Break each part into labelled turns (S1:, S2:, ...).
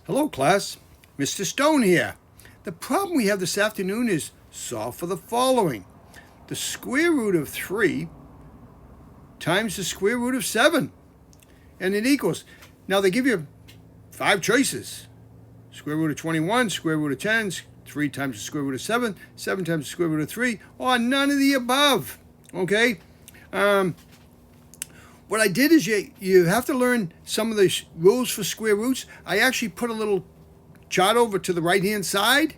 S1: Hello class, Mr. Stone here. The problem we have this afternoon is solve for the following. The square root of 3 times the square root of 7. And it equals, now they give you 5 choices. Square root of 21, square root of 10, 3 times the square root of 7, 7 times the square root of 3, or none of the above. Okay? What I did is you have to learn some of the rules for square roots. I actually put a little chart over to the right-hand side.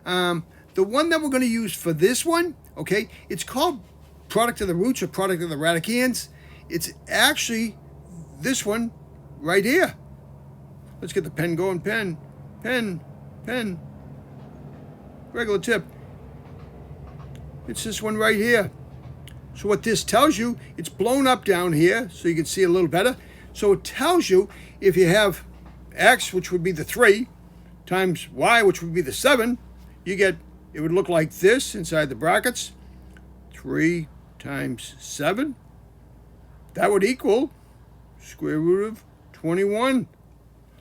S1: The one that we're going to use for this one, okay, it's called product of the roots or product of the radicands. It's actually this one right here. Let's get the pen going. Pen. Regular tip. It's this one right here. So what this tells you, it's blown up down here so you can see a little better. So it tells you if you have x, which would be the 3, times y, which would be the 7, you get, it would look like this inside the brackets. 3 times 7. That would equal square root of 21.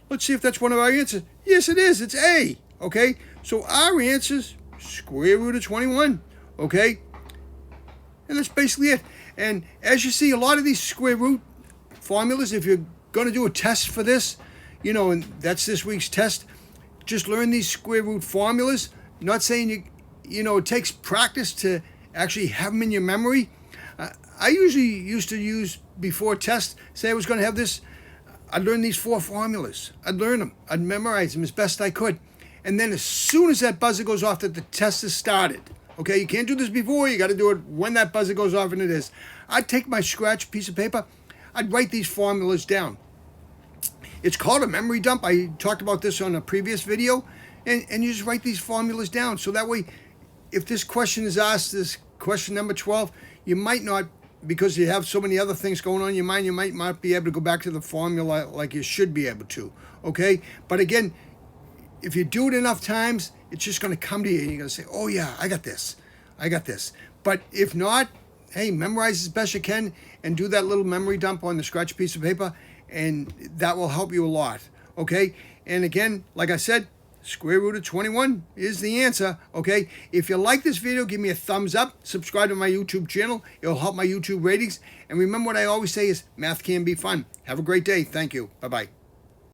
S1: Let's see if that's one of our answers. Yes, it is. It's A. Okay? So our answer is square root of 21. Okay? And that's basically it. And as you see, a lot of these square root formulas, if you're going to do a test for this, and that's this week's test, just learn these square root formulas. Not saying it takes practice to actually have them in your memory. I usually used to use, before test, say I was going to have this, I'd learn these 4 formulas. I'd learn them. I'd memorize them as best I could. And then as soon as that buzzer goes off that the test is started, okay, you can't do this before, you got to do it when that buzzer goes off, and it is. I'd take my scratch piece of paper, I'd write these formulas down. It's called a memory dump. I talked about this on a previous video, and you just write these formulas down. So that way, if this question is asked, this question number 12, you might not, because you have so many other things going on in your mind, you might not be able to go back to the formula like you should be able to, okay? But again, if you do it enough times, it's just going to come to you and you're going to say, oh yeah, I got this. But if not, hey, memorize as best you can and do that little memory dump on the scratch piece of paper, and that will help you a lot, okay? And again, like I said, square root of 21 is the answer, okay? If you like this video, give me a thumbs up, subscribe to my YouTube channel. It'll help my YouTube ratings. And remember what I always say is math can be fun. Have a great day. Thank you. Bye-bye.